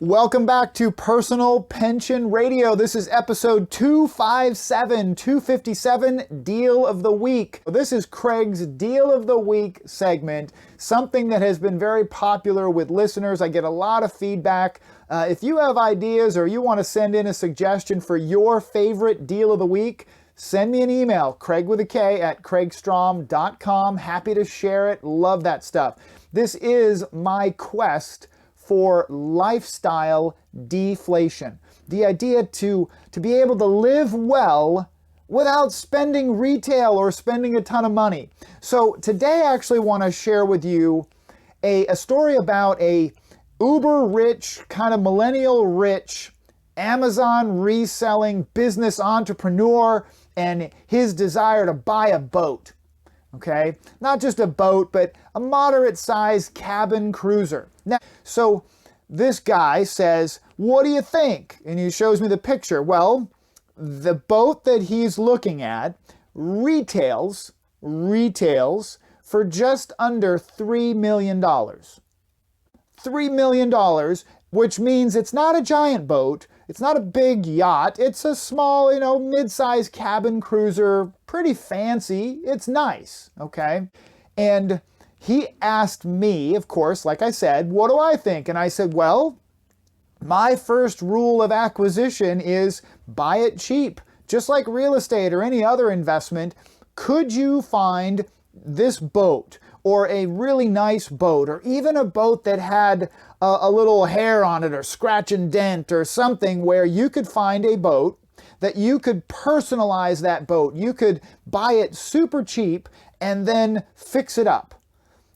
Welcome back to Personal Pension Radio. This is episode 257, Deal of the Week. This is Kraig's Deal of the Week segment, something that has been very popular with listeners. I get a lot of feedback. If you have ideas or you want to send in a suggestion for your favorite Deal of the Week, send me an email, Kraig with a K at kraigstrom.com. Happy to share it. Love that stuff. This is my quest for lifestyle deflation. The idea to be able to live well without spending retail or spending a ton of money. So today I actually want to share with you a story about a uber rich, kind of millennial rich, Amazon reselling business entrepreneur and his desire to buy a boat. Okay, not just a boat, but a moderate sized cabin cruiser. Now, so this guy says, what do you think? And he shows me the picture. Well, the boat that he's looking at retails for just under $3 million. $3 million, which means it's not a giant boat. It's not a big yacht. It's a small, mid-sized cabin cruiser, pretty fancy. It's nice, okay? And he asked me, of course, like I said, what do I think? And I said, well, my first rule of acquisition is buy it cheap. Just like real estate or any other investment, could you find this boat or a really nice boat or even a boat that had a little hair on it or scratch and dent or something where you could find a boat that you could personalize that boat. You could buy it super cheap and then fix it up.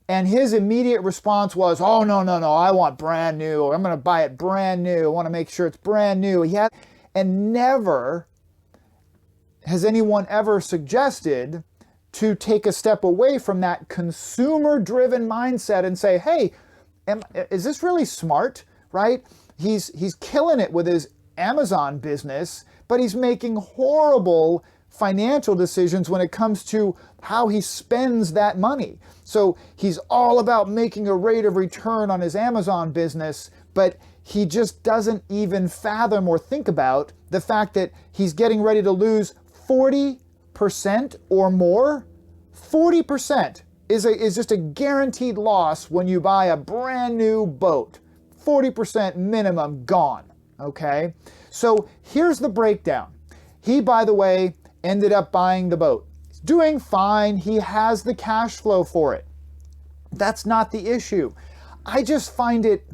And his immediate response was, oh, no, I want brand new, or I'm going to buy it brand new. I want to make sure it's brand new. And never has anyone ever suggested to take a step away from that consumer-driven mindset and say, hey, is this really smart, right? He's killing it with his Amazon business, but he's making horrible financial decisions when it comes to how he spends that money. So he's all about making a rate of return on his Amazon business, but he just doesn't even fathom or think about the fact that he's getting ready to lose 40% or more. 40% is just a guaranteed loss when you buy a brand new boat. 40% minimum gone, okay? So here's the breakdown. He, by the way, ended up buying the boat. He's doing fine. He has the cash flow for it. That's not the issue. I just find it,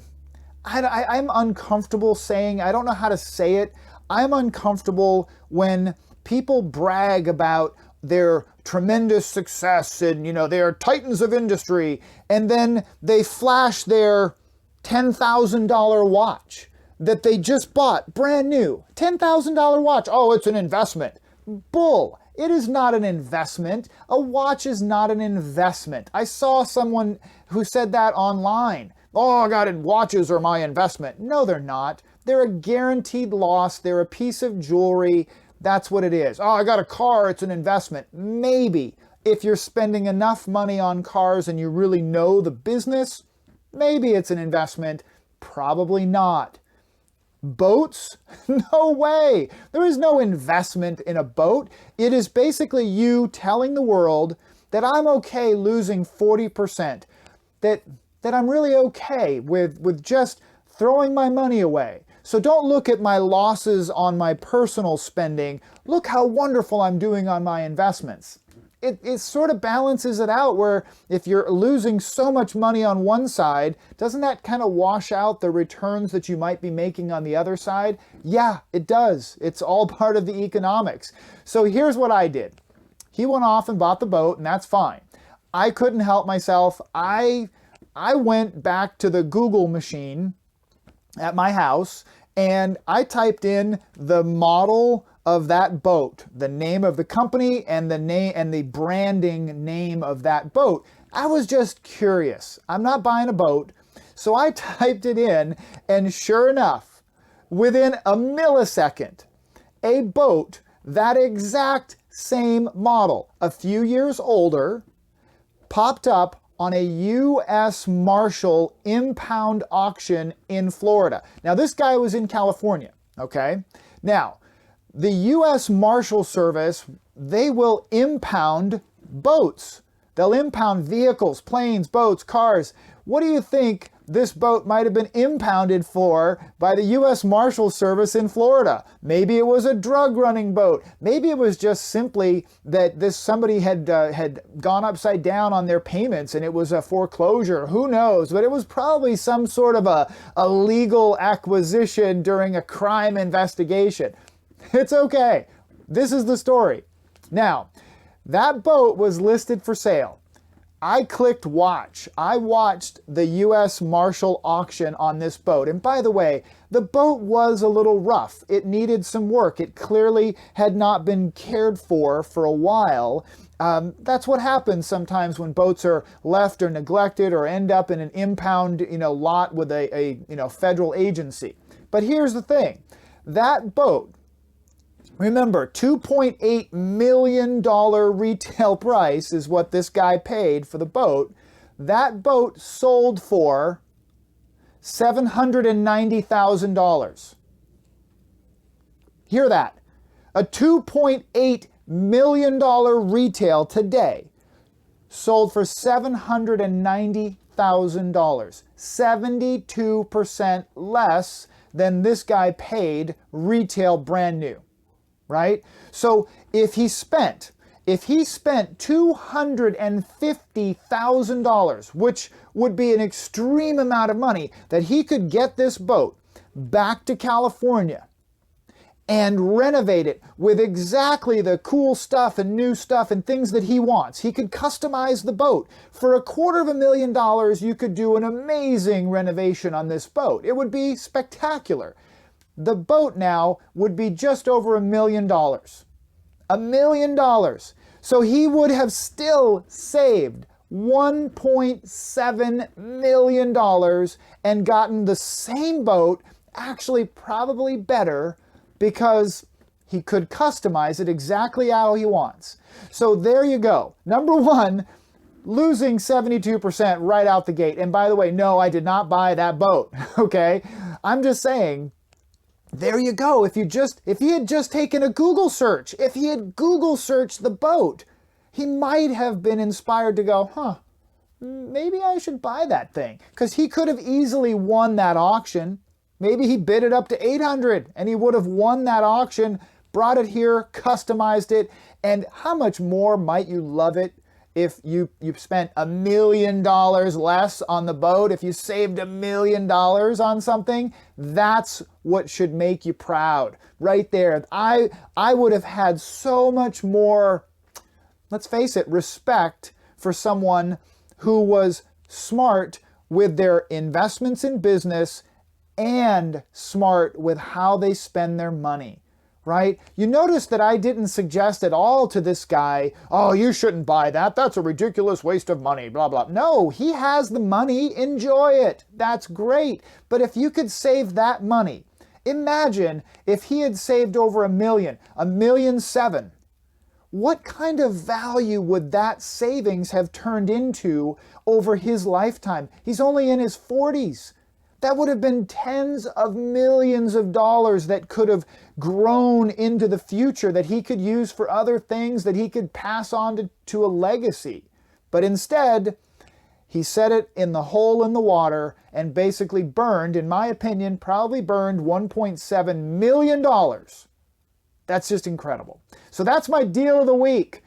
I'm uncomfortable saying, I don't know how to say it. I'm uncomfortable when people brag about their tremendous success and, they are titans of industry, and then they flash their $10,000 watch that they just bought, brand new, $10,000 watch. Oh, it's an investment. Bull. It is not an investment. A watch is not an investment. I saw someone who said that online. Oh, watches are my investment. No, they're not. They're a guaranteed loss. They're a piece of jewelry. That's what it is. Oh, I got a car, it's an investment. Maybe. If you're spending enough money on cars and you really know the business, maybe it's an investment. Probably not. Boats? No way. There is no investment in a boat. It is basically you telling the world that I'm okay losing 40%, that I'm really okay with just throwing my money away. So don't look at my losses on my personal spending. Look how wonderful I'm doing on my investments. It sort of balances it out where if you're losing so much money on one side, doesn't that kind of wash out the returns that you might be making on the other side? Yeah, it does. It's all part of the economics. So here's what I did. He went off and bought the boat, and that's fine. I couldn't help myself. I went back to the Google machine at my house, and I typed in the model of that boat, the name of the company and the name and the branding name of that boat. I was just curious. I'm not buying a boat. So I typed it in, and sure enough, within a millisecond, a boat, that exact same model, a few years older, popped up on a U.S. Marshal impound auction in Florida. Now, this guy was in California, okay? Now, the U.S. Marshal Service, they will impound boats. They'll impound vehicles, planes, boats, cars. What do you think this boat might have been impounded for by the U.S. Marshal Service in Florida? Maybe it was a drug running boat. Maybe it was just simply that somebody had gone upside down on their payments and it was a foreclosure. Who knows? But it was probably some sort of a legal acquisition during a crime investigation. It's okay. This is the story. Now, that boat was listed for sale. I clicked watch. I watched the U.S. Marshal auction on this boat. And by the way, the boat was a little rough. It needed some work. It clearly had not been cared for a while. That's what happens sometimes when boats are left or neglected or end up in an impound, lot with a federal agency. But here's the thing. That boat, remember, $2.8 million retail price is what this guy paid for the boat. That boat sold for $790,000. Hear that. A $2.8 million retail today sold for $790,000. 72% less than this guy paid retail brand new. Right? So if he spent $250,000, which would be an extreme amount of money, that he could get this boat back to California and renovate it with exactly the cool stuff and new stuff and things that he wants. He could customize the boat. For $250,000, you could do an amazing renovation on this boat. It would be spectacular. The boat now would be just over $1 million. $1 million. So he would have still saved $1.7 million and gotten the same boat, actually probably better, because he could customize it exactly how he wants. So there you go. Number one, losing 72% right out the gate. And by the way, no, I did not buy that boat, okay? I'm just saying, there you go. If he had just taken a Google search, if he had Google searched the boat, he might have been inspired to go, maybe I should buy that thing. Because he could have easily won that auction. Maybe he bid it up to $800 and he would have won that auction, brought it here, customized it. And how much more might you love it if you spent $1 million less on the boat, if you saved $1 million on something? That's what should make you proud. Right there. I would have had so much more, let's face it, respect for someone who was smart with their investments in business and smart with how they spend their money. Right? You notice that I didn't suggest at all to this guy, oh, you shouldn't buy that. That's a ridiculous waste of money, blah, blah. No, he has the money. Enjoy it. That's great. But if you could save that money, imagine if he had saved over $1 million, $1.7 million. What kind of value would that savings have turned into over his lifetime? He's only in his 40s. That would have been tens of millions of dollars that could have grown into the future that he could use for other things that he could pass on to a legacy. But instead, he set it in the hole in the water and basically burned, in my opinion, probably burned $1.7 million. That's just incredible. So that's my deal of the week.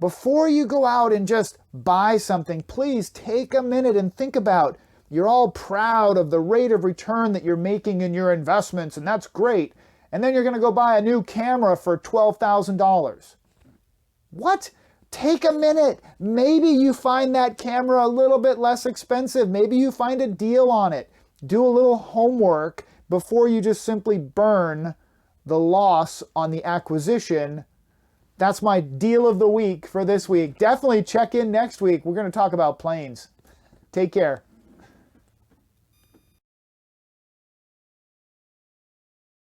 Before you go out and just buy something, please take a minute and think about, you're all proud of the rate of return that you're making in your investments, and that's great. And then you're going to go buy a new camera for $12,000. What? Take a minute. Maybe you find that camera a little bit less expensive. Maybe you find a deal on it. Do a little homework before you just simply burn the loss on the acquisition. That's my deal of the week for this week. Definitely check in next week. We're going to talk about planes. Take care.